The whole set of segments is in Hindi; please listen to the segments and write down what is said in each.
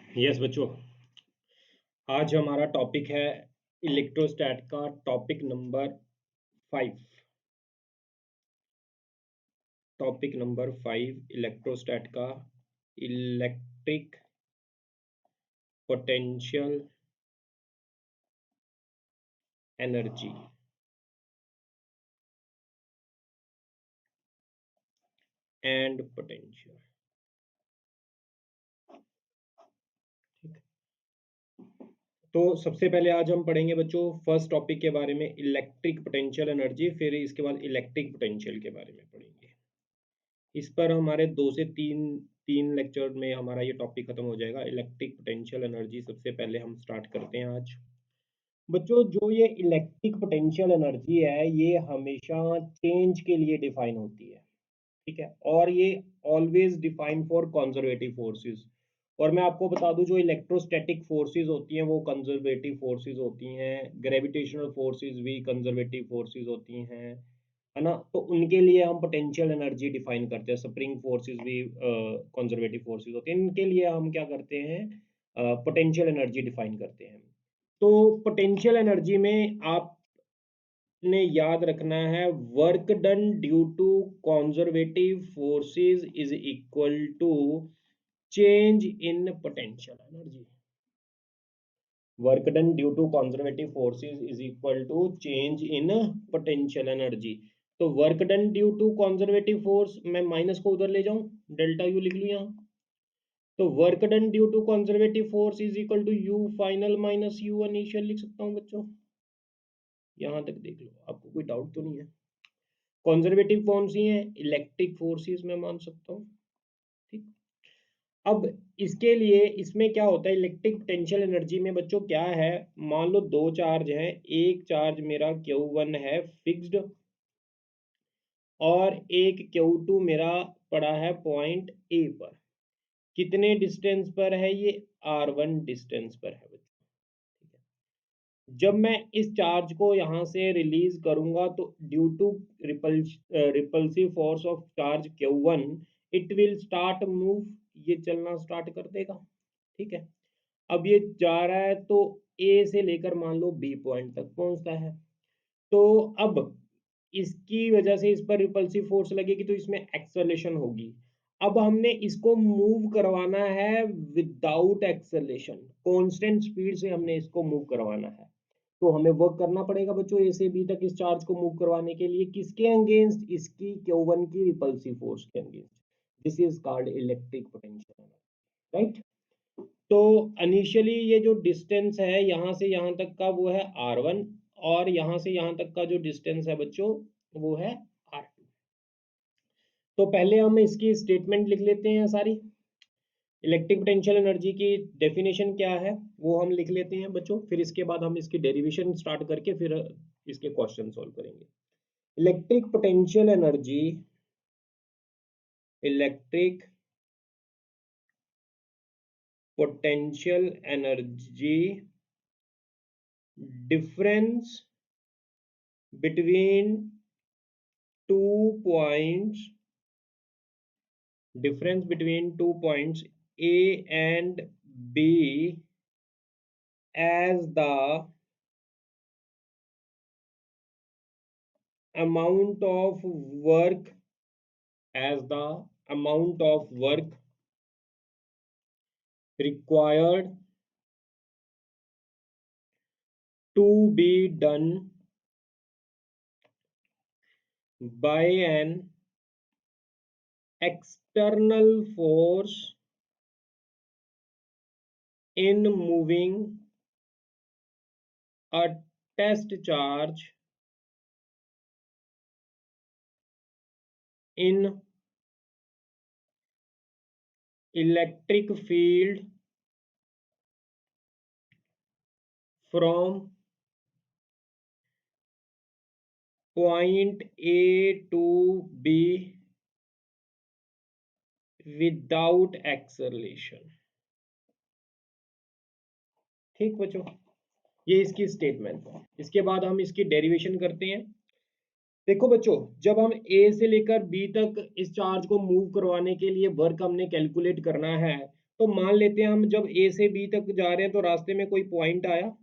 यस बच्चों, आज हमारा टॉपिक है इलेक्ट्रोस्टैट का टॉपिक नंबर 5। टॉपिक नंबर 5 इलेक्ट्रोस्टैट का electric potential energy and potential. ठीक, तो सबसे पहले आज हम पढ़ेंगे बच्चों फर्स्ट टॉपिक के बारे में, इलेक्ट्रिक पोटेंशियल एनर्जी। फिर इसके बाद इलेक्ट्रिक पोटेंशियल के बारे में पढ़ेंगे। इस पर हमारे 2 से 3 लेक्चर में हमारा ये टॉपिक खत्म हो जाएगा। इलेक्ट्रिक पोटेंशियल एनर्जी सबसे पहले हम स्टार्ट करते हैं आज। बच्चों, जो ये इलेक्ट्रिक पोटेंशियल एनर्जी है ये हमेशा चेंज के लिए डिफाइन होती है। ठीक है, और ये always define for conservative forces. और मैं आपको बता दूं, जो इलेक्ट्रोस्टैटिक फोर्सेस होती हैं वो कंजर्वेटिव फोर्सेस होती हैं, ग्रेविटेशनल फोर्सेस भी कंजर्वेटिव फोर्सेस होती हैं, है ना। तो उनके लिए हम पोटेंशियल एनर्जी डिफाइन करते हैं। स्प्रिंग फोर्सेस भी कंजर्वेटिव फोर्सेस होती हैं, इनके लिए हम क्या करते हैं, पोटेंशियल एनर्जी डिफाइन करते हैं। तो पोटेंशियल एनर्जी में आपने याद रखना है, work done due to conservative forces is equal to change in potential energy. Work done due to conservative forces is equal to change in potential energy. तो work done due to conservative force, मैं माइनस को उधर ले जाऊं, डेल्टा यू लिख लूं यहाँ। तो work done due to conservative force is equal to U final minus U initial लिख सकता हूँ बच्चों। यहाँ तक देख लो, आपको कोई डाउट तो नहीं है। कंजर्वेटिव कौन सी है, इलेक्ट्रिक फोर्सेस में मान सकता हूँ। ठीक, अब इसके लिए इसमें क्या होता है, इलेक्ट्रिक पोटेंशियल एनर्जी में बच्चों क्या है, मान लो 2 चार्ज हैं। एक चार्ज मेरा Q1 है फिक्स्ड, और एक Q2 मेरा पड़ा है पॉइंट ए पर। कितने डिस्टेंस पर है ये, R1 डिस्टेंस पर है बच्चों। ठीक है, जब मैं इस चार्ज को यहाँ से रिलीज करूंगा तो due to repulsive force of charge Q1 it will start move, ये चलना स्टार्ट कर देगा। ठीक है, अब ये जा रहा है तो ए से लेकर मान लो बी पॉइंट तक पहुंचता है। तो अब इसकी वजह से इस पर रिपल्सिव फोर्स लगेगी तो इसमें एक्सेलरेशन होगी। अब हमने इसको मूव करवाना है विदाउट एक्सेलरेशन, कांस्टेंट स्पीड से हमने इसको मूव करवाना है। तो हमें वर्क करना पड़ेगा बच्चों ए से बी तक इस चार्ज को मूव करवाने के लिए, किसके अगेंस्ट, इसकी Q1 की रिपल्सिव फोर्स के against. This is called electric potential, right. तो इनिशियली ये जो डिस्टेंस है यहाँ से यहाँ तक का वो है R1, और यहाँ से यहाँ तक का जो डिस्टेंस है बच्चों वो है R2। तो पहले हम इसकी स्टेटमेंट लिख लेते हैं सारी। इलेक्ट्रिक पोटेंशियल एनर्जी की डेफिनेशन क्या है वो हम लिख लेते हैं बच्चों, फिर इसके बाद हम इसकी डेरिवेशन स्टार्ट करके फिर इसके क्वेश्चन सॉल्व करेंगे। Electric potential energy, electric potential energy difference between 2 points, difference between 2 points A and B as the amount of work, as the amount of work required to be done by an external force in moving a test charge in electric field from point A to B without acceleration. ठीक बच्चों, ये इसकी स्टेटमेंट है। इसके बाद हम इसकी डेरिवेशन करते हैं। देखो बच्चों, जब हम ए से लेकर बी तक इस चार्ज को मूव करवाने के लिए वर्क हमने कैलकुलेट करना है, तो मान लेते हैं हम जब ए से बी तक जा रहे हैं तो रास्ते में कोई पॉइंट आया,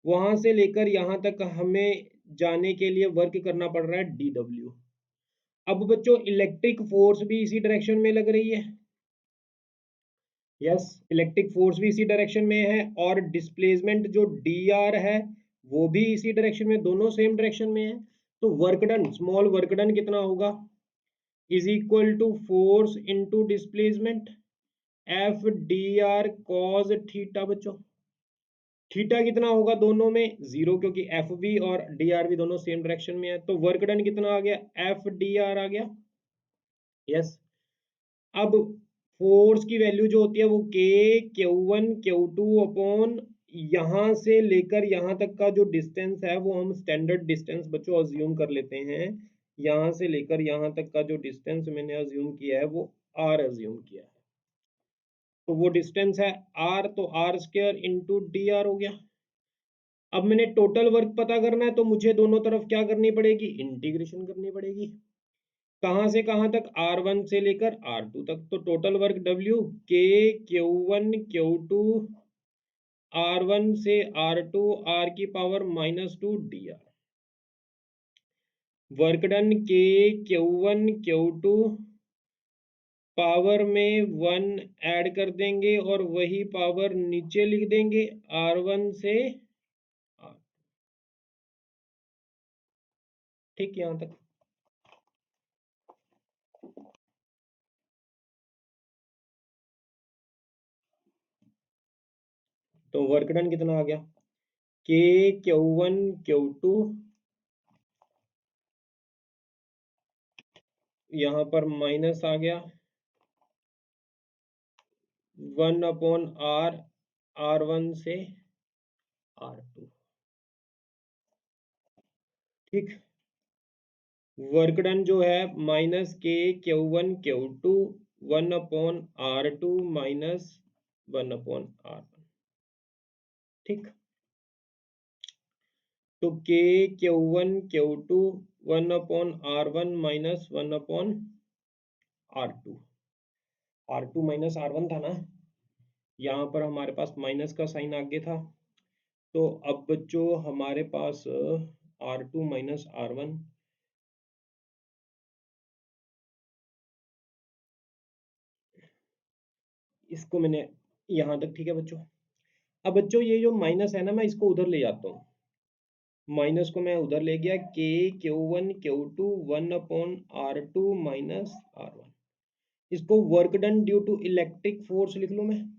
वहां से लेकर यहाँ तक हमें जाने के लिए वर्क करना पड़ रहा है DW। अब बच्चों इलेक्ट्रिक फोर्स भी इसी डायरेक्शन में लग रही है, यस इलेक्ट्रिक फोर्स भी इसी डायरेक्शन में है, और डिस्प्लेसमेंट जो dr है वो भी इसी डायरेक्शन में, दोनों सेम डायरेक्शन में है। तो work done, small work done कितना होगा, is equal to force into displacement F D R cos theta. बच्चों थीटा कितना होगा दोनों में, जीरो, क्योंकि एफ भी और डी आर भी दोनों सेम डायरेक्शन में है। तो वर्क डन कितना आ गया, एफ डी आर आ गया, यस। अब फोर्स की वैल्यू जो होती है वो के Q1 Q2 अपॉन यहां से लेकर यहां तक का जो डिस्टेंस है वो हम स्टैंडर्ड डिस्टेंस बच्चों अज्यूम कर लेते हैं। यहां से लेकर यहां तक का जो डिस्टेंस मैंने अज्यूम किया है वो आर अज्यूम किया है, तो वो डिस्टेंस है आर, तो R square into D R हो गया। अब मैंने टोटल वर्क पता करना है तो मुझे दोनों तरफ क्या करनी पड़ेगी, इंटीग्रेशन करनी पड़ेगी। कहां से कहां तक, R1 से लेकर R2 तक। तो टोटल वर्क W के Q1 Q2 R1 से R2 R की पावर -2 dr। वर्क डन के Q1 Q2 पावर में 1 ऐड कर देंगे और वही पावर नीचे लिख देंगे R1 से R। ठीक, यहां तक। तो वर्क डन कितना आ गया, के Q1 Q2 यहाँ पर माइनस आ गया 1/r, R1 से R2। ठीक, वर्क डन जो है माइनस के Q1 Q2 1/R2 minus 1/R1। ठीक, तो के Q1 Q2 1/R1 minus 1/R2। R2 minus R1 था ना, यहाँ पर हमारे पास माइनस का साइन आगे था। तो अब बच्चों हमारे पास R2 माइनस R1, इसको मैंने यहाँ तक, ठीक है बच्चों। अब बच्चों ये जो माइनस है ना, मैं इसको उधर ले जाता हूँ, माइनस को मैं उधर ले गया, के Q1 Q2 1/R2 minus R1। इसको work done due to electric force लिख लूँ मैं,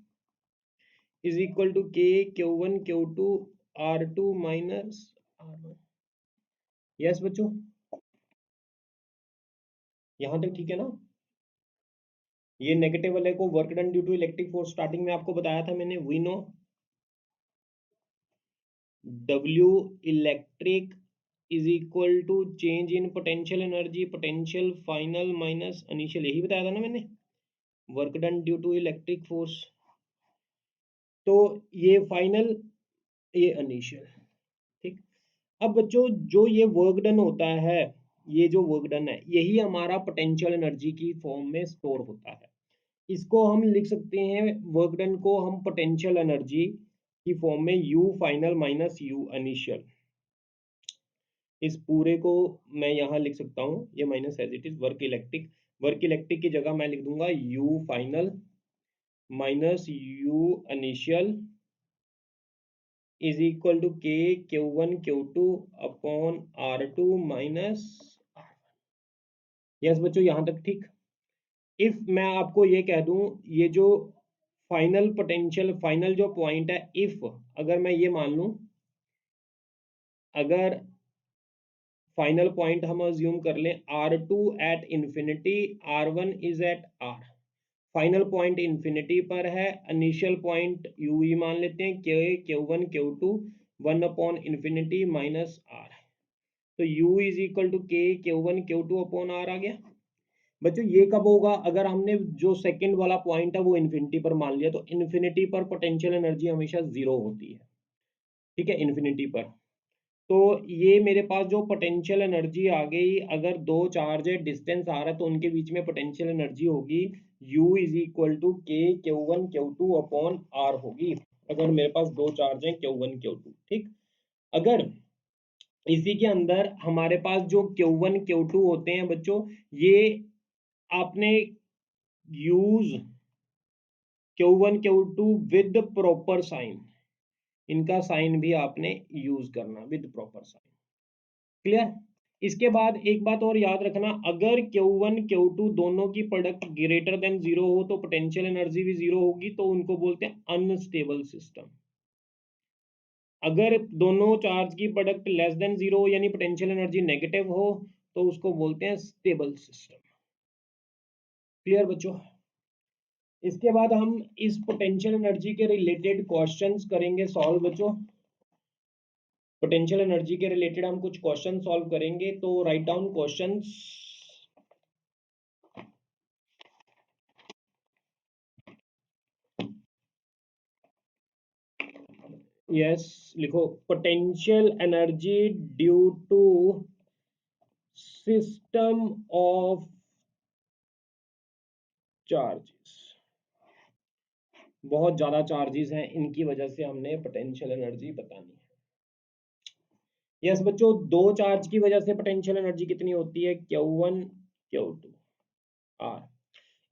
is equal to K Q1 Q2 R2 minus R1। Yes बच्चों, यहाँ तक ठीक है ना। ये नेगेटिव वाले को work done due to electric force starting में आपको बताया था मैंने, we know W electric is equal to change in potential energy, potential final minus initial, यही बताया था ना मैंने, work done due to electric force. तो ये फाइनल, ये इनिशियल। ठीक, अब बच्चों जो ये वर्क डन होता है, ये जो वर्क डन है यही हमारा पोटेंशियल एनर्जी की फॉर्म में स्टोर होता है। इसको हम लिख सकते हैं, वर्क डन को हम पोटेंशियल एनर्जी की फॉर्म में U final minus U initial, इस पूरे को मैं यहाँ लिख सकता हूँ, ये minus as it is work electric, work electric की जगह मैं लिख दूंगा U final minus U initial is equal to K Q1 Q2 upon R2 minus R। Yes बच्चों, यहाँ तक ठीक। इफ मैं आपको ये कह दूं, ये जो फाइनल पोटेंशियल, फाइनल जो पॉइंट है, इफ अगर मैं ये मान लूं, अगर फाइनल पॉइंट हम अज्यूम कर लें R2 at infinity, R1 is at R, final point infinity पर है, इनिशियल पॉइंट U ही मान लेते हैं, के Q1 Q2 1/इंफिनिटी माइनस R, तो U is equal to K Q1 Q2 upon R आ गया। बच्चों ये कब होगा, अगर हमने जो सेकंड वाला पॉइंट है वो इन्फिनिटी पर मान लिया, तो इन्फिनिटी पर पोटेंशियल एनर्जी हमेशा जीरो होती है। ठीक है, इन्फिनिटी पर। तो ये मेरे पास जो पोटेंशियल एनर्जी आ गई, अगर दो चार्ज है, डिस्टेंस आ रहा है, तो उनके बीच में पोटेंशियल एनर्जी होगी U is equal to K Q1 Q2 upon R होगी, अगर मेरे पास दो चार्ज हैं Q1 Q2। ठीक, अगर इसी के अंदर हमारे पास जो Q1 Q2 होते हैं बच्चों, ये आपने use Q1 Q2 with proper sign, इनका साइन भी आपने यूज करना विद प्रॉपर साइन। क्लियर? इसके बाद एक बात और याद रखना, अगर Q1 Q2 दोनों की प्रोडक्ट ग्रेटर देन जीरो हो तो पोटेंशियल एनर्जी भी जीरो होगी, तो उनको बोलते हैं अनस्टेबल सिस्टम। अगर दोनों चार्ज की प्रोडक्ट लेस देन जीरो यानी पोटेंशियल एनर्जी नेगेटिव हो तो उसको बोलते हैं स्टेबल सिस्टम। क्लियर बच्चों? इसके बाद हम इस पोटेंशियल एनर्जी के रिलेटेड क्वेश्चंस करेंगे सॉल्व बच्चों। पोटेंशियल एनर्जी के रिलेटेड हम कुछ क्वेश्चन सॉल्व करेंगे, तो राइट डाउन क्वेश्चंस। यस, लिखो potential energy due to system of charges. बहुत ज्यादा चार्जेस हैं, इनकी वजह से हमने पोटेंशियल एनर्जी बतानी है। यस बच्चों, दो चार्ज की वजह से पोटेंशियल एनर्जी कितनी होती है? Q1 Q2 R।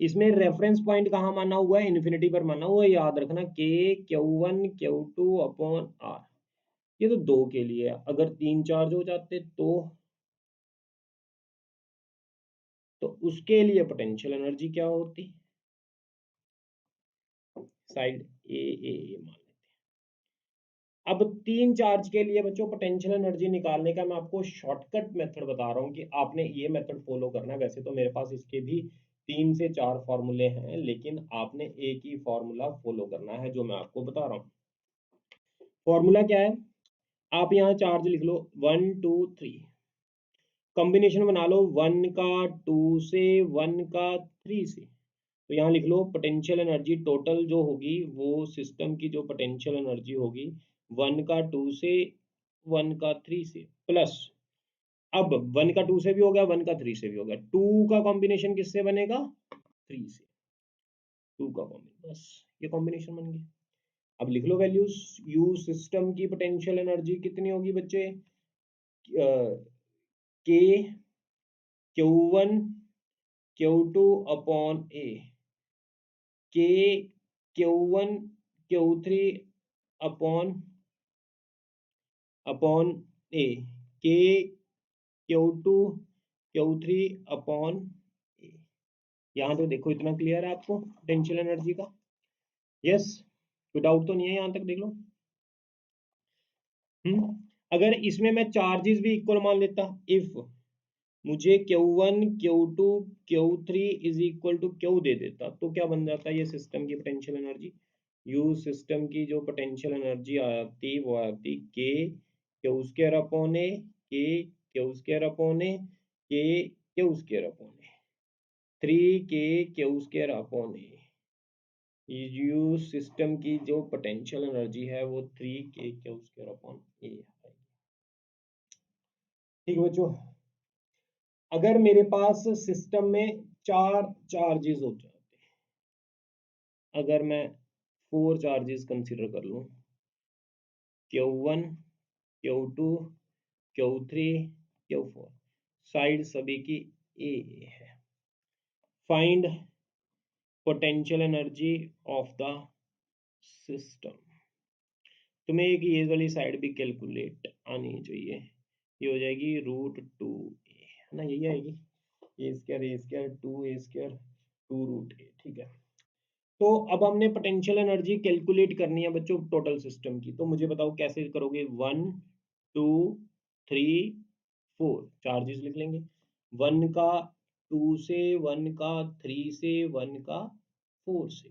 इसमें रेफरेंस पॉइंट कहाँ माना हुआ है? इन्फिनिटी पर माना हुआ है, याद रखना के Q1 Q2 अपॉन R। ये तो दो के लिए है, अगर तीन चार्ज हो जाते तो उसके लिए पोटेंशियल एनर्जी क्या होती? साइड ए मान लेते हैं। अब तीन चार्ज के लिए बच्चों पोटेंशियल एनर्जी निकालने का मैं आपको शॉर्टकट मेथड बता रहा हूँ कि आपने ये मेथड फॉलो करना है। वैसे तो मेरे पास इसके भी 3 से 4 फॉर्मूले हैं, लेकिन आपने एक ही फॉर्मूला फॉलो करना है जो मैं आपको बता रहा हूँ। फॉर्मूला क्या है? आप यहाँ चार्ज लिख लो 1 2 3, कॉम्बिनेशन बना लो 1 का 2 से 1 का 3 से। तो यहाँ लिख लो पोटेंशियल एनर्जी टोटल जो होगी वो सिस्टम की जो पोटेंशियल एनर्जी होगी 1 का 2 से 1 का 3 से प्लस, अब 1 का 2 से भी हो गया 1 का 3 से भी हो गया, 2 का कॉम्बिनेशन किससे बनेगा? 3 से। 2 का कॉम्बिनेशन, बस ये कॉम्बिनेशन बन गया। अब लिख लो वैल्यूज। यू सिस्टम की पोटेंशियल एनर्जी कितनी होगी बच्चे? के Q1 Q2 अपॉन ए, के Q1 Q3 अपॉन ए, के Q2 Q3 अपॉन ए। यहाँ तो देखो इतना क्लियर है आपको पोटेंशियल एनर्जी का? यस, कोई डाउट तो नहीं है यहाँ तक? देख लो। अगर इसमें मैं चार्जेस भी इक्वल मान लेता, इफ मुझे Q1 Q2 Q3 is equal to Q दे देता, तो क्या बन जाता है ये सिस्टम की पोटेंशियल एनर्जी? यू सिस्टम की जो पोटेंशियल एनर्जी आती वो आती के Q स्क्वायर अपॉन ए, के Q स्क्वायर अपॉन ए, के Q स्क्वायर अपॉन ए, 3 के Q square upon A. You system की जो पोटेंशियल एनर्जी है वो 3 के Q स्क्वायर अपॉन ए है। ठीक है बच्चों, अगर मेरे पास सिस्टम में 4 चार्जेस हो जाते, अगर मैं 4 चार्जेस कंसीडर कर लूं, Q1 Q2 Q3 Q4, side सभी की ए है, find potential energy of the system. तुम्हें एक ये वाली साइड भी कैलकुलेट आनी चाहिए, ये हो जाएगी √2a, है ना? यही आएगी, a² 2a² 2√a। ठीक है, तो अब हमने पोटेंशियल एनर्जी कैलकुलेट करनी है बच्चों टोटल सिस्टम की, तो मुझे बताओ कैसे करोगे? 1 2 3 4 चार्जेस लिख लेंगे, 1 का 2 से 1 का 3 से 1 का 4 से,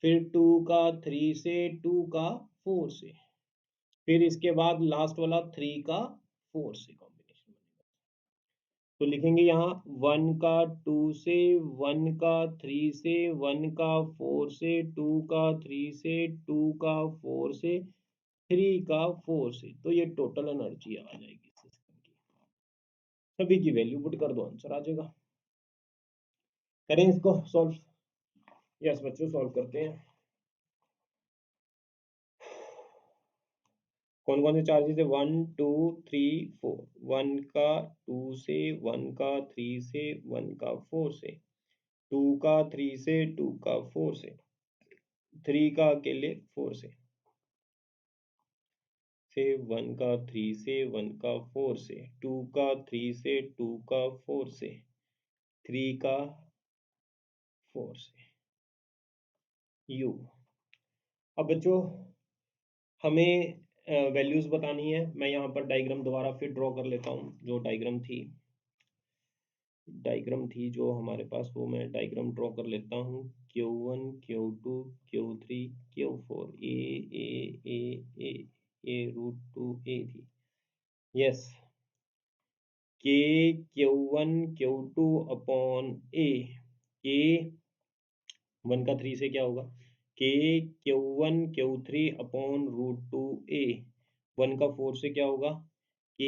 फिर 2 का 3 से 2 का 4 से, फिर इसके बाद लास्ट वाला 3 का 4 से कॉम्बिनेशन बनेगा। तो लिखेंगे यहाँ 1 का 2 से, 1 का 3 से, 1 का 4 से, 2 का 3 से, 2 का 4 से, 3 का 4 से, तो ये टोटल एनर्जी आ जाएगी सिस्टम की। सभी की वैल्यू पुट कर दो, आंसर आ जाएगा। करें इसको सॉल्व। यस बच्चों सॉल्व करते हैं। कौन कौन से चार्जेस है? 1 2 3 4। 1 का 2 से, 1 का 3 से, 1 का 4 से, 2 का 3 से, 2 का 4 से, 3 का अकेले 4 से, 1 का 3 से, 1 का 4 से, 2 का 3 से, 2 का 4 से, 3 का 4 से, यू। अब बच्चों हमें वैल्यूज बतानी है। मैं यहाँ पर डायग्राम दोबारा फिर ड्रॉ कर लेता हूँ। जो डायग्राम थी जो हमारे पास, वो मैं डायग्राम ड्रॉ कर लेता हूँ। Q1 Q2 Q3 Q4 A √2 a थी। Yes K Q1 Q2 upon a. K 1 का 3 से क्या होगा? K Q1 Q3 अपॉन √2 ए। 1 का 4 से क्या होगा? K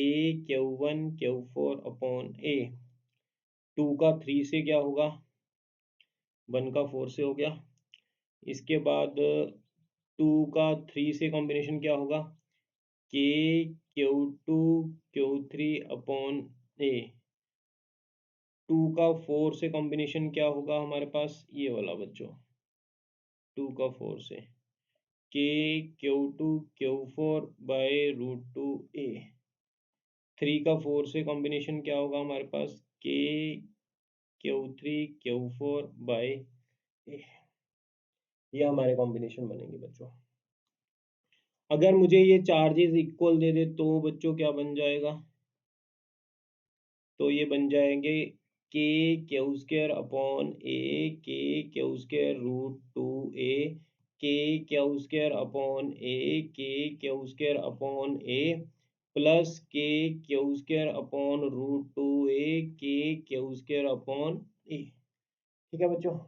Q1 Q4 अपॉन ए। 2 का 3 से क्या होगा? 1 का 4 से हो गया। इसके बाद 2 का 3 से कॉम्बिनेशन क्या होगा? K Q2 Q3 अपॉन ए। 2 का 4 से कॉम्बिनेशन क्या होगा हमारे पास? ये वाला बच्चों, 2 का 4 से K Q2 Q4 बाय √2 ए। 3 का 4 से कॉम्बिनेशन क्या होगा हमारे पास? K Q3 Q4 बाय ए। ये हमारे कॉम्बिनेशन बनेंगे बच्चों। अगर मुझे ये चार्जेस इक्वल दे दे तो बच्चों क्या बन जाएगा? तो ये बन जाएंगे के क्यू स्क्वायर अपॉन ए, के क्यू स्क्वायर √2 ए, के क्यू स्क्वायर अपॉन ए, के क्यू स्क्वायर अपॉन ए, प्लस के क्यू स्क्वायर अपॉन √2 ए, के क्यू स्क्वायर अपॉन ए। ठीक है बच्चों,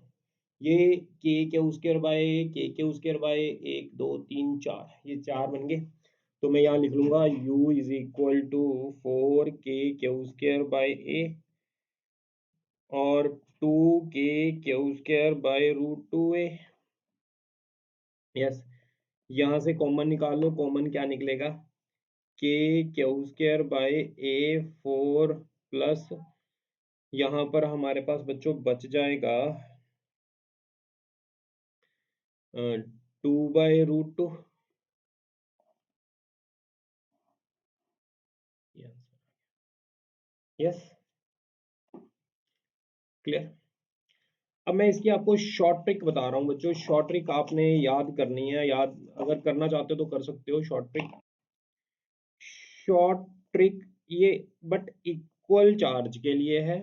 ये के क्यू स्क्वायर बाय के क्यू स्क्वायर बाय 1 2 3 4, ये 4 बन गए। तो मैं यहाँ लिख लूंगा u is equal to 4 k Q square by a और 2k Q square by √2 a. Yes, यहाँ से कॉमन निकाल लो। कॉमन क्या निकलेगा? k Q square by a 4 plus यहाँ पर हमारे पास बच्चों बच जाएगा 2 बाय √2। Yes clear. अब मैं इसकी आपको शॉर्ट ट्रिक बता रहा हूँ बच्चों। शॉर्ट ट्रिक आपने याद करनी है। याद अगर करना चाहते हो तो कर सकते हो शॉर्ट ट्रिक। शॉर्ट ट्रिक ये बट इक्वल चार्ज के लिए है।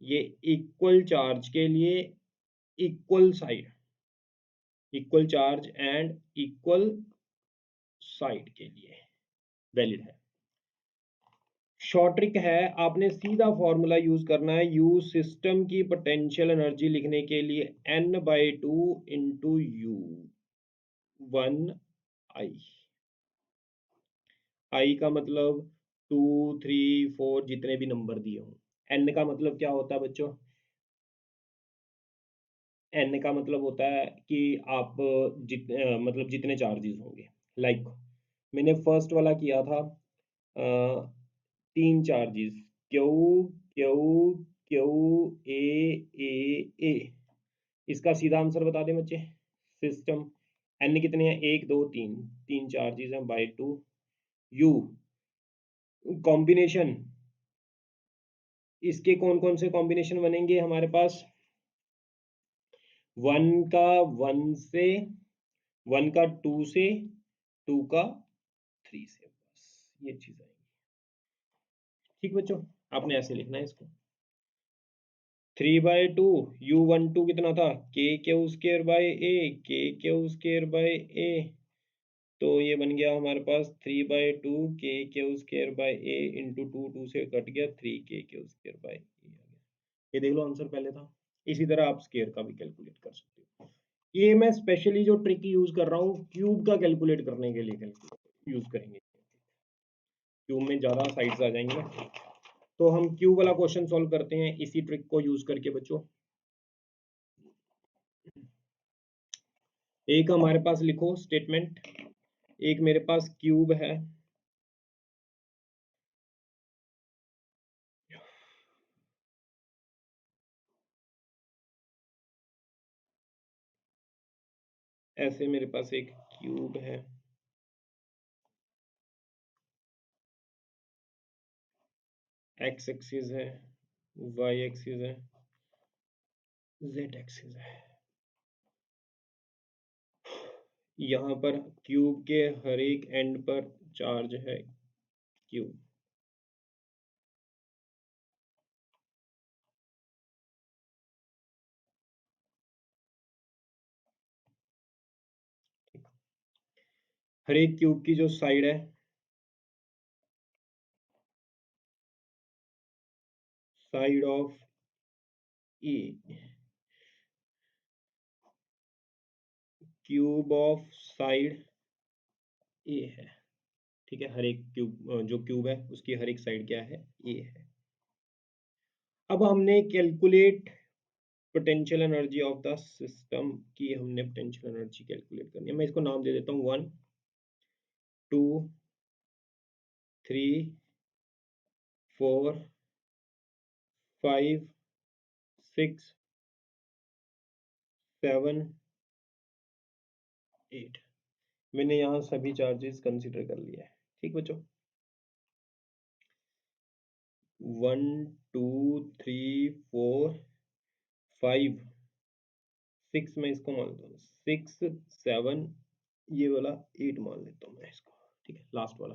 ये इक्वल चार्ज के लिए, equal side, equal charge and equal side के लिए वैलिड है। शॉर्ट ट्रिक है, आपने सीधा फॉर्मूला यूज करना है। यूज सिस्टम की पोटेंशियल एनर्जी लिखने के लिए n/2 इंटू यू 1 आई। आई का मतलब 2 3 4 जितने भी नंबर दिए हों। एन का मतलब क्या होता है बच्चों? एन का मतलब होता है कि आप मतलब जितने चार्जेस होंगे। लाइक मैंने फर्स्ट वाला किया था 3 charges, Q Q Q a a a. इसका सीधा आंसर बता दें बच्चे। सिस्टम एन कितने हैं? 1 2 3, 3 चार्जेस हैं बाय 2। यू कॉम्बिनेशन, इसके कौन कौन से कॉम्बिनेशन बनेंगे हमारे पास? 1 का 1 से, 1 का 2 से, 2 का 3 से, बस ये चीज आएगी। ठीक बच्चों, आपने ऐसे लिखना है इसको। 3/2 u12 कितना था? k क्यू स्क्वायर बाय ए, के क्यू स्क्वायर बाय ए। तो ये बन गया हमारे पास 3/2 k Q square by A into 2, 2 से कट गया 3k क्यू स्क्वायर बाय ए आ गया। ये देख लो आंसर पहले था। इसी तरह आप स्क्वायर का भी कैलकुलेट कर सकते हो। ये मैं स्पेशली जो ट्रिक यूज कर रहा हूँ क्यूब का कैलकुलेट करने के लिए यूज करेंगे। क्यूब में ज्यादा साइड्स आ जाएंगी ना। तो हम क्यू वाला क्वेश्चन सॉल्व करते हैं इसी ट्रिक को यूज करके बच्चों। एक हमारे पास लिखो स्टेटमेंट, एक मेरे पास क्यूब है, ऐसे मेरे पास एक क्यूब है, एक्स एक्सिस है, वाई एक्सिस है, जेड एक्सिस है। यहाँ पर क्यूब के हर एक एंड पर चार्ज है क्यूब। हर एक क्यूब की जो साइड है, side of a, cube of side a है। ठीक है, हर एक क्यूब जो क्यूब है उसकी हर एक साइड क्या है, ए है। अब हमने calculate potential energy of the system की, हमने पोटेंशियल एनर्जी कैलकुलेट करनी है। मैं इसको नाम दे देता हूँ 1 2 3 4 5 6 7 8। मैंने यहाँ सभी चार्जेस कंसीडर कर लिया है। ठीक बच्चों, 1 2 3 4 5 6 मैं इसको मान लेता हूँ, 6 7, ये वाला 8 मान लेता हूँ मैं इसको। ठीक है, लास्ट वाला।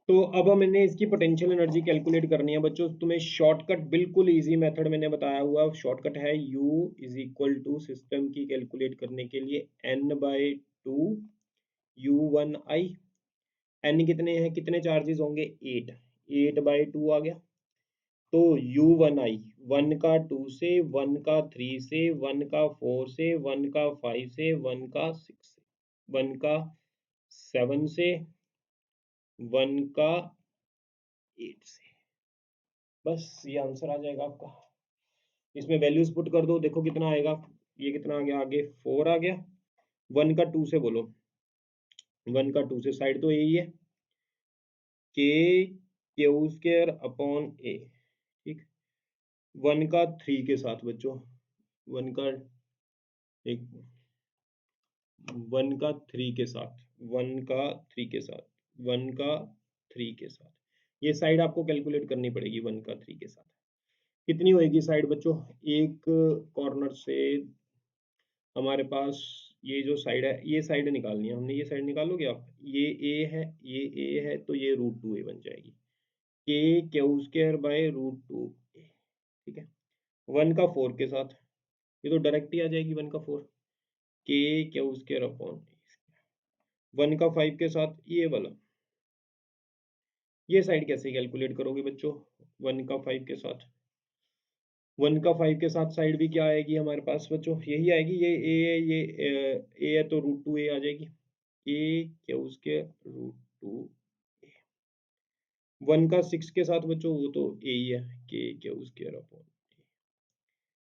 तो अब मैंने इसकी पोटेंशियल एनर्जी कैलकुलेट करनी है बच्चों। तुम्हें शॉर्टकट, बिल्कुल इजी मेथड मैंने बताया हुआ शॉर्टकट है, U is equal to system की कैलकुलेट करने के लिए n/2 U1I। n कितने हैं, कितने चार्जेस होंगे, 8, 8/2 आ गया। तो U1I, 1 का 2 से, 1 का 3 से, 1 का 4 से, 1 का 5 से, 1 का 6 से, 1 का 7 से, 1 का 8 से। बस ये आंसर आ जाएगा आपका। इसमें वैल्यूज पुट कर दो, देखो कितना आएगा। ये कितना आ गया, आगे 4 आ गया। 1 का 2 से बोलो, 1 का 2 से साइड तो यही है, के क्यू स्क्वायर अपॉन ए। ठीक, 1 का 3 के साथ बच्चों, 1 का एक 1 का 3 के साथ, 1 का 3 के साथ, 1 का 3 के साथ, ये साइड आपको कैलकुलेट करनी पड़ेगी। 1 का 3 के साथ कितनी होएगी साइड बच्चों, एक कॉर्नर से हमारे पास ये जो साइड है, ये साइड निकालनी है हमने। ये साइड निकालोगे आप, ये ए है, ये ए है, तो ये √2a बन जाएगी, के क्यू स्क्वायर बाय √2a। ठीक है, 1 का 4 के साथ, ये तो डायरेक्ट ही आ जाएगी 1 का 4, के क्यू स्क्वायर अपॉन 1 का 5 के साथ ये वाला। ये साइड कैसे कैलकुलेट करोगे बच्चों, 1 का 5 के साथ, 1 का 5 के साथ साइड भी क्या आएगी हमारे पास बच्चों, यही आएगी। ये ए है, ये ए है, तो √2a आ जाएगी, ए क्यू स्क्वायर √2। 1 का 6 के साथ बच्चों, वो तो ए ही है, के क्यू स्क्वायर अपॉन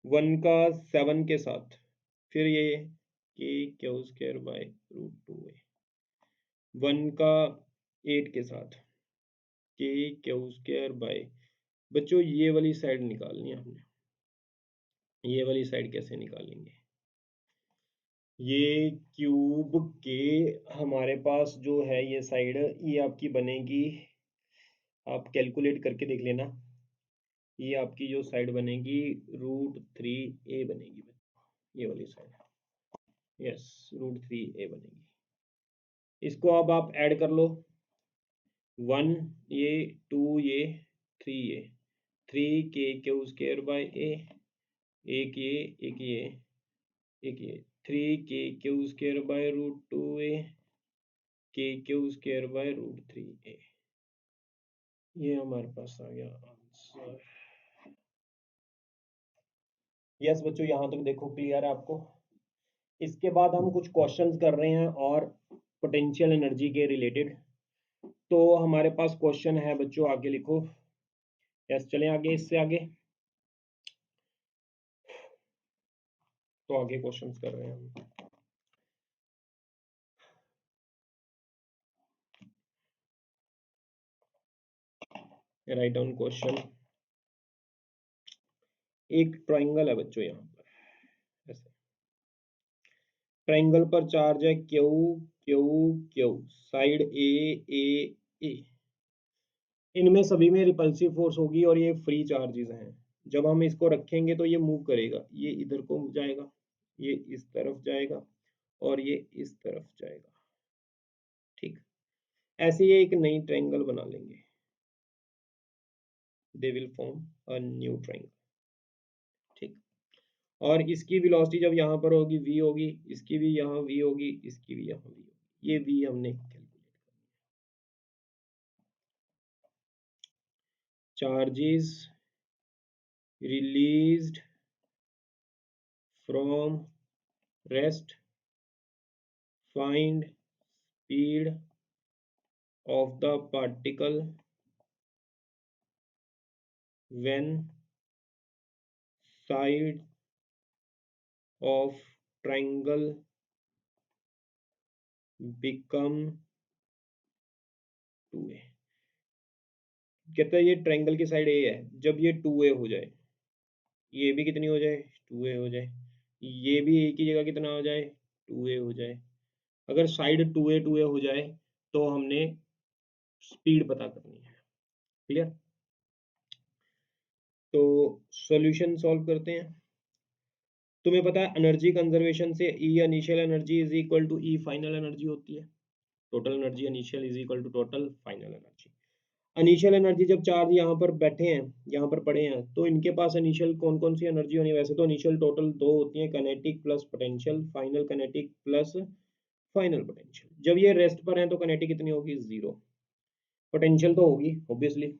1 का 7 के साथ, फिर ये के क्यू स्क्वायर बाय √2a। 1 का 8 के साथ, के क्यू स्क्वायर बाय, बच्चों ये वाली साइड निकालनी है हमने। ये वाली साइड कैसे निकालेंगे, ये क्यूब के हमारे पास जो है ये साइड, ये आपकी बनेगी, आप कैलकुलेट करके देख लेना। ये आपकी जो साइड बनेगी √3a बनेगी, ये वाली साइड, यस √3a बनेगी। इसको अब आप ऐड कर लो, 1 ये, 2 ये, 3 ये, 3 के क्यू स्क्वायर बाय ए, एक ये, एक ये, एक ये, 3 के क्यू स्क्वायर बाय √2a, के क्यू स्क्वायर बाय √3a। ये हमारे पास आ गया आंसर। यस बच्चों, यहाँ तक देखो क्लियर है आपको। इसके बाद हम कुछ क्वेश्चंस कर रहे हैं और पोटेंशियल एनर्जी के रिलेटेड। तो हमारे पास क्वेश्चन है बच्चों, आगे लिखो, यस, चलें आगे, इससे आगे। तो आगे क्वेश्चंस कर रहे हैं हम। Write down question. एक ट्राइंगल है बच्चों यहाँ पर, ऐसे ट्राइंगल पर चार्ज है क्यू क्यू क्यू, साइड ए ए। इनमें सभी में रिपल्सिव फोर्स होगी और ये फ्री चार्जेस हैं। जब हम इसको रखेंगे तो ये मूव करेगा, ये इधर को जाएगा, ये इस तरफ जाएगा और ये इस तरफ जाएगा। ठीक, ऐसे ये एक नई ट्रायंगल बना लेंगे। They will form a new triangle. ठीक, और इसकी वेलोसिटी जब यहाँ पर होगी v होगी, इसकी भी यहाँ v होगी, इसकी भी यहाँ v होगी। ये v हमने कैलकुलेट कर, charges released from rest, find speed of the particle when side of triangle become 2a। कहता है ये ट्रायंगल की साइड a है, जब ये 2a हो जाए, ये भी कितनी हो जाए, 2a हो जाए, ये भी a की जगह कितना हो जाए, 2a हो जाए। अगर साइड 2a हो जाए तो हमने स्पीड पता करनी है। क्लियर? तो सॉल्यूशन सॉल्व करते हैं। तुम्हें पता है एनर्जी कंजर्वेशन से E initial energy is equal to E final energy होती है। Total energy initial is equal to total final energy. Initial energy जब चार्ज यहाँ पर बैठे हैं, यहाँ पर पड़े हैं, तो इनके पास इनिशियल कौन कौन सी एनर्जी होनी है? वैसे तो इनिशियल टोटल दो होती है, kinetic plus potential, final kinetic plus final potential. जब ये रेस्ट पर है तो कनेटिक कितनी होगी? जीरो। पोटेंशियल तो होगी ऑब्वियसली।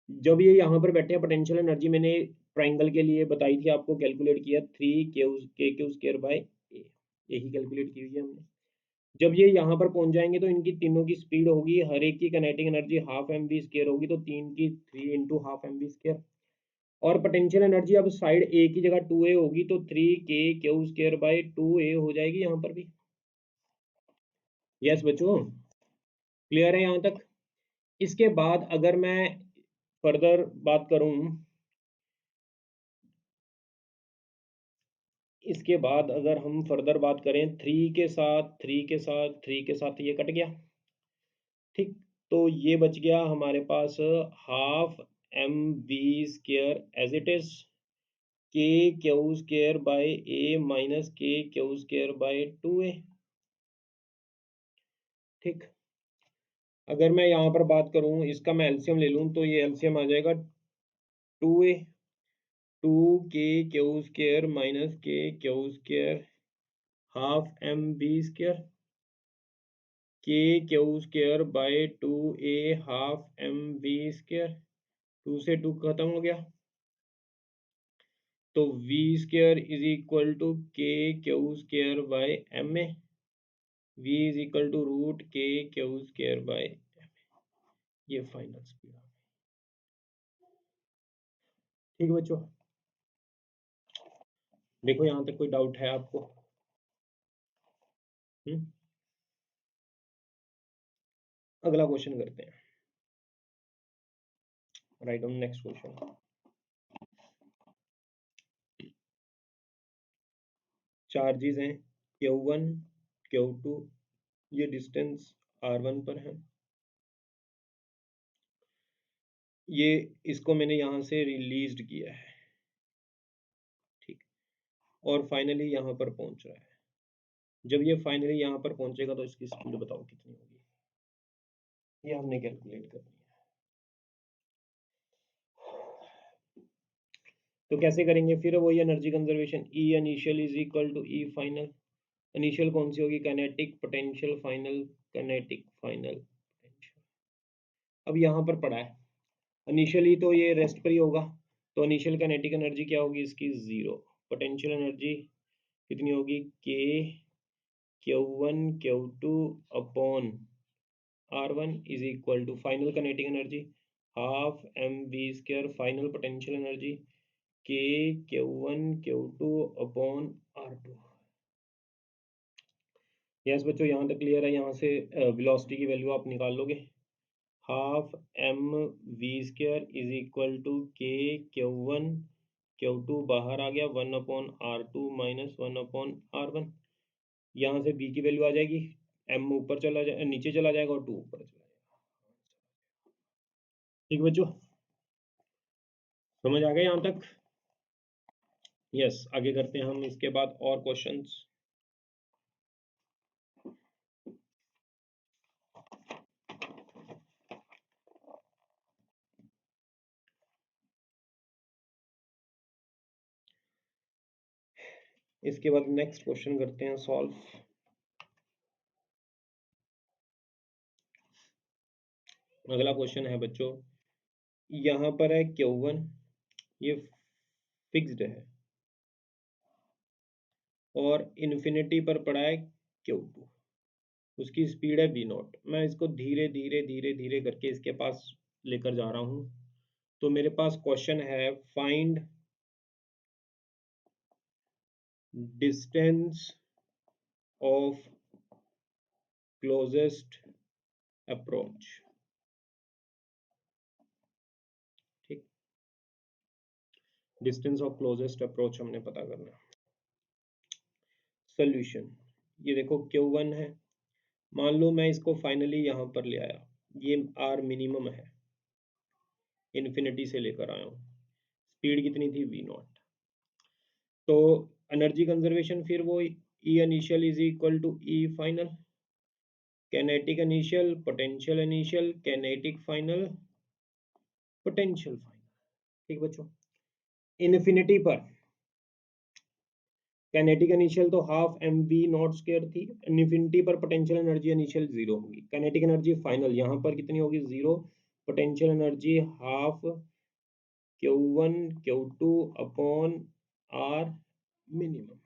जब ये यहाँ पर बैठे हैं, पोटेंशियल एनर्जी मैंने ट्राइंगल के लिए बताई थी आपको, कैलकुलेट किया 3 k बाय ए, यही कैलकुलेट की हुई है हमने। जब ये यहाँ पर पहुंच जाएंगे तो इनकी तीनों की स्पीड होगी, हर एक की kinetic energy half M we square होगी, तो तीन की 3 into half M we square. और पोटेंशियल एनर्जी अब साइड ए की जगह 2a होगी, तो 3 k बाय 2a हो जाएगी यहाँ पर भी। यस बच्चों, क्लियर है यहाँ तक? इसके बाद अगर मैं फर्दर बात करूं, इसके बाद अगर हम फर्दर बात करें, 3 ये कट गया। ठीक, तो ये बच गया हमारे पास half M we square as it is, k Q square by a minus k Q square by 2a। ठीक, अगर मैं यहाँ पर बात करूँ, इसका मैं एलसीएम ले लूँ, तो ये एलसीएम आ जाएगा 2a, 2 k Q square minus k Q square half M we square, k Q square by 2a half M we square. 2 से 2 खत्म हो गया, तो v square is equal to k Q square by m a. V is equal to root k Q square by m a. ये फाइनल स्पीड आ गई। ठीक है बच्चों, देखो यहाँ तक कोई डाउट है आपको? अगला क्वेश्चन करते हैं। Right on next question. Charges हैं Q1 Q2, ये डिस्टेंस R1 पर है। ये इसको मैंने यहाँ से रिलीज्ड किया है। ठीक, और फाइनली यहाँ पर पहुँच रहा है। जब ये फाइनली यहाँ पर पहुँचेगा तो इसकी स्पीड बताओ कितनी होगी, ये हमने कैलकुलेट करनी है। तो कैसे करेंगे फिर? वही energy conservation, E initial is equal to E final. Initial कौन सी होगी? Kinetic potential final, kinetic final potential. अब यहाँ पर पड़ा है इनिशियली, तो ये रेस्ट पर ही होगा, तो इनिशियल काइनेटिक एनर्जी क्या होगी इसकी? जीरो। पोटेंशियल एनर्जी कितनी होगी? K Q1 Q2 upon R1 is equal to final kinetic energy half M we square final potential energy K Q1 Q2 upon R2। Yes बच्चों, यहाँ तक क्लियर है। यहाँ से वेलोसिटी की वैल्यू आप निकाल लोगे। Half M we square is equal to K Q1 Q2 बाहर आ गया 1/R2 माइनस 1/R1। यहाँ से बी की वैल्यू आ जाएगी, एम ऊपर चला जाए, नीचे चला जाएगा और 2 ऊपर चला जाएगा। ठीक बच्चों, समझ आ गया यहाँ तक? यस, आगे करते हैं हम इसके बाद और क्वेश्चंस। इसके बाद नेक्स्ट क्वेश्चन करते हैं सॉल्व। अगला क्वेश्चन है बच्चों, यहाँ पर है Q1, ये फिक्स्ड है और इन्फिनिटी पर पड़ा है Q2, उसकी स्पीड है V0। मैं इसको धीरे धीरे धीरे धीरे करके इसके पास लेकर जा रहा हूँ। तो मेरे पास क्वेश्चन है, find distance of closest approach. ठीक, डिस्टेंस ऑफ क्लोजेस्ट अप्रोच हमने पता करना है। सोल्यूशन, ये देखो Q1 है, मान लो मैं इसको फाइनली यहाँ पर ले आया, ये आर मिनिमम है, इन्फिनिटी से लेकर आया हूँ, स्पीड कितनी थी V0। तो एनर्जी कंजर्वेशन फिर वो E initial is equal to E final, kinetic initial potential initial kinetic final potential final. ठीक बच्चों, इन्फिनिटी पर कैनेटिक इनिशियल तो half M V not square थी, इन्फिनिटी पर पोटेंशियल एनर्जी इनिशियल जीरो होगी, कैनेटिक एनर्जी फाइनल यहाँ पर कितनी होगी, zero, potential energy half Q1 Q2 upon R minimum.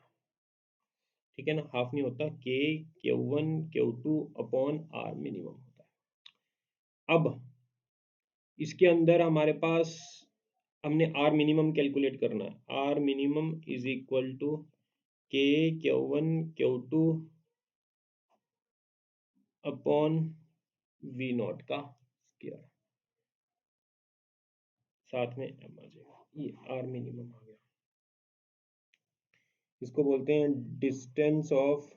ठीक है ना, हाफ नहीं होता, के Q1 Q2 upon R minimum होता है। अब इसके अंदर हमारे पास हमने आर मिनिमम कैलकुलेट करना है। R minimum is equal to K Q1 Q2 upon V0 का स्क्वायर, साथ में एम आ जाएगा, ये आर मिनिमम आ गया। इसको बोलते हैं डिस्टेंस ऑफ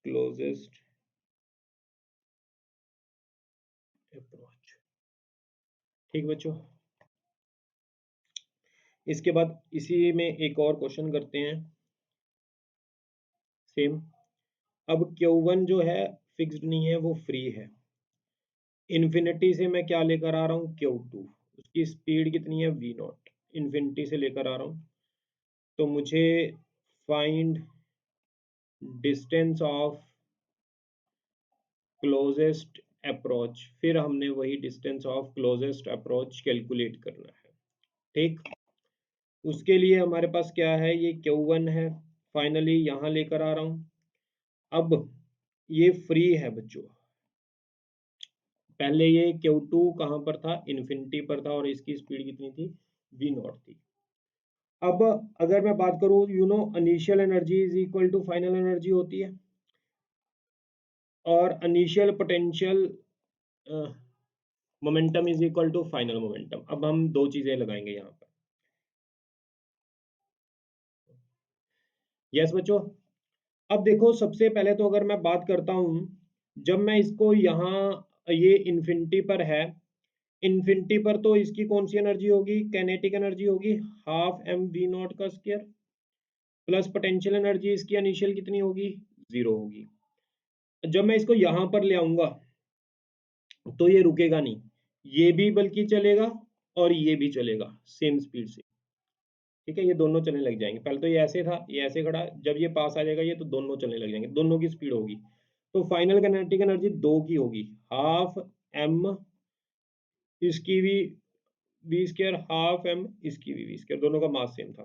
क्लोजेस्ट अप्रोच। ठीक बच्चों, इसके बाद इसी में एक और क्वेश्चन करते हैं सेम। अब Q1 जो है फिक्स्ड नहीं है, वो फ्री है। इन्फिनिटी से मैं क्या लेकर आ रहा हूँ, Q2, उसकी स्पीड कितनी है V0, इन्फिनिटी से लेकर आ रहा हूँ। तो मुझे find distance of closest approach, फिर हमने वही distance of closest approach calculate करना है। ठीक, उसके लिए हमारे पास क्या है, ये Q1 है, फाइनली यहाँ लेकर आ रहा हूँ। अब ये फ्री है बच्चों, पहले ये Q2 कहाँ पर था, इन्फिनिटी पर था, और इसकी स्पीड कितनी थी, V0 थी। अब अगर मैं बात करूँ, initial energy is equal to final energy होती है, और initial potential momentum is equal to final momentum. अब हम दो चीजें लगाएंगे यहाँ पर। यस बच्चों, अब देखो सबसे पहले तो अगर मैं बात करता हूँ, जब मैं इसको यहाँ, ये इन्फिनिटी पर है, इन्फिनिटी पर तो इसकी कौन सी एनर्जी होगी, कैनेटिक एनर्जी होगी, हाफ एम वी नॉट का स्क्वायर, प्लस पोटेंशियल एनर्जी इसकी इनिशियल कितनी होगी, जीरो होगी। जब मैं इसको यहाँ पर ले आऊंगा तो ये रुकेगा नहीं, ये भी बल्कि चलेगा और ये भी चलेगा सेम स्पीड से। ठीक है, ये दोनों चलने लग जाएंगे। पहले तो ये ऐसे था, ये ऐसे खड़ा, जब ये पास आ जाएगा ये, तो दोनों चलने लग जाएंगे, दोनों की स्पीड होगी। तो फाइनल काइनेटिक एनर्जी दो की होगी, हाफ एम इसकी भी वी स्क्वायर, हाफ एम इसकी भी वी स्क्वायर, दोनों का मास सेम था।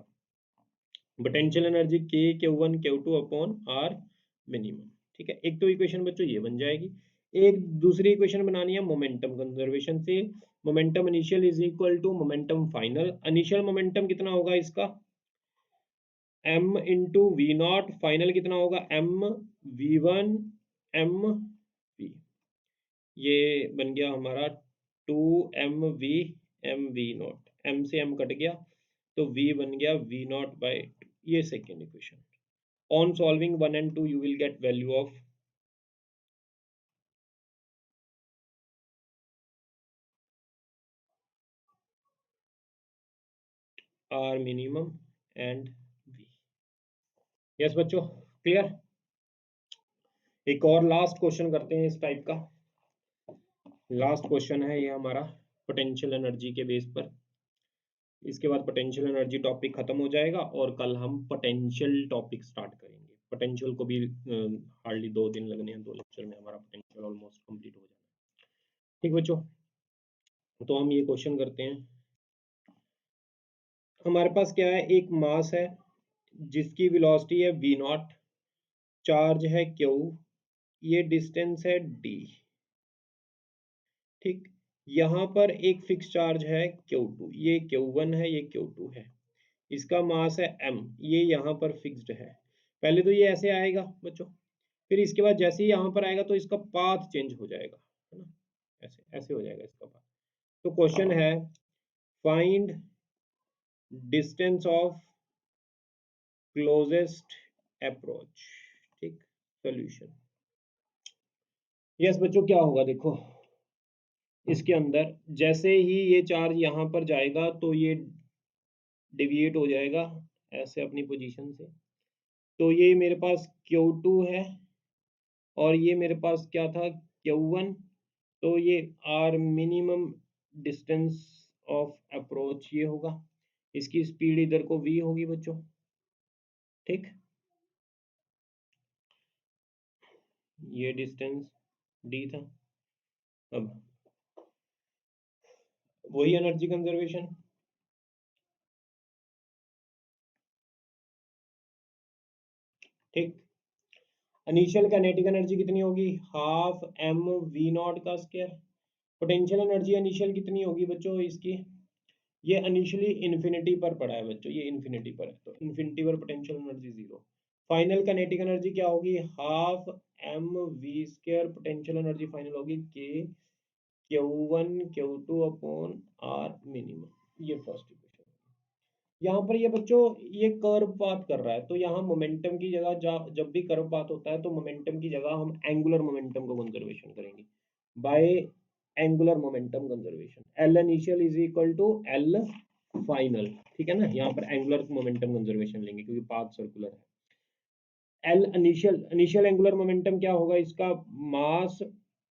Potential energy K Q1 Q2 upon R minimum. ठीक है, एक तो इक्वेशन बच्चों ये बन जाएगी। एक दूसरी इक्वेशन बनानी है मोमेंटम कंजर्वेशन से। Momentum initial is equal to momentum final. Initial momentum कितना होगा इसका, m into V not. Final कितना होगा, m v1 m v। ये बन गया हमारा 2 m v m v not. m से m कट गया तो v बन गया v नॉट बाई 2। ये second equation. On solving 1 and 2 you will get value of r minimum and v। Yes बच्चों, क्लियर। एक और लास्ट क्वेश्चन करते हैं इस टाइप का। लास्ट क्वेश्चन है ये हमारा पोटेंशियल एनर्जी के बेस पर। इसके बाद पोटेंशियल एनर्जी टॉपिक खत्म हो जाएगा और कल हम पोटेंशियल टॉपिक स्टार्ट करेंगे। पोटेंशियल को भी हार्डली 2 दिन लगने हैं, 2 लेक्चर में हमारा पोटेंशियल ऑलमोस्ट कंप्लीट हो जाएगा। ठीक बच्चों, तो हम ये क्वेश्चन करते हैं। हमारे पास क्या है, एक मास है जिसकी वेलोसिटी है v नॉट, चार्ज है q, ये डिस्टेंस है d। ठीक, यहाँ पर एक फिक्स चार्ज है q2, ये q1 है, ये q2 है। इसका मास है m, ये यहाँ पर फिक्स्ड है। पहले तो ये ऐसे आएगा बच्चों, फिर इसके बाद जैसे ही यहाँ पर आएगा तो इसका पाथ चेंज हो जाएगा, है ना। ऐसे ऐसे हो जाएगा इसका पाथ। तो क्वेश्चन है, find distance of closest approach. ठीक, सॉल्यूशन। यस बच्चों, क्या होगा देखो, इसके अंदर जैसे ही ये चार्ज यहाँ पर जाएगा तो ये डिविएट हो जाएगा ऐसे अपनी पोजीशन से। तो ये मेरे पास Q2 है और ये मेरे पास क्या था, Q1। तो ये R minimum distance of approach ये होगा। इसकी स्पीड इधर को v होगी बच्चों। ठीक, ये डिस्टेंस d था। अब वही एनर्जी कंजर्वेशन। ठीक, इनिशियल काइनेटिक एनर्जी कितनी होगी, हाफ m v नॉट का स्क्वायर। पोटेंशियल एनर्जी इनिशियल कितनी होगी बच्चों इसकी, ये इनिशियली इन्फिनिटी पर पड़ा है बच्चों, ये इन्फिनिटी पर है तो इन्फिनिटी पर potential energy 0। Final kinetic energy क्या होगी, half m v square. Potential energy final होगी k q1 q2 upon r minimum. ये फर्स्ट इक्वेशन। यहाँ पर ये बच्चों ये कर्व पाथ कर रहा है, तो यहाँ मोमेंटम की जगह जब भी कर्व पाथ होता है तो मोमेंटम की जगह हम एंगुलर मोमेंटम को कंजर्वेशन करेंगे by angular momentum conservation. L initial is equal to L final. ठीक है ना, यहाँ पर एंगुलर मोमेंटम कंजर्वेशन लेंगे क्योंकि पाथ सर्कुलर है। L initial, initial angular momentum क्या होगा इसका, मास,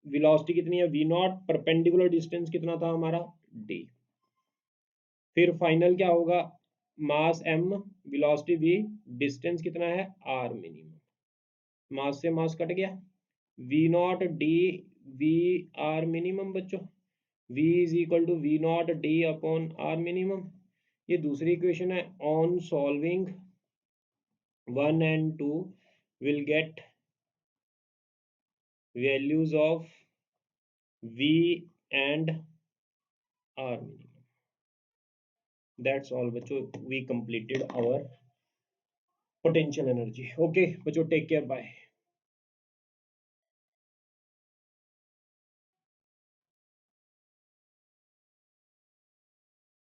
वेलोसिटी कितनी है v नॉट, परपेंडिकुलर डिस्टेंस कितना था हमारा d। फिर फाइनल क्या होगा, mass m, velocity v, distance कितना है r मिनिमम। मास से मास कट गया, v not d v r minimum बच्चों। v is equal to v not d upon r minimum. ये दूसरी इक्वेशन है। On solving 1 and 2 will get values of v and r minimum. That's all बच्चों, we completed our potential energy. Okay बच्चों, टेक केयर, बाय।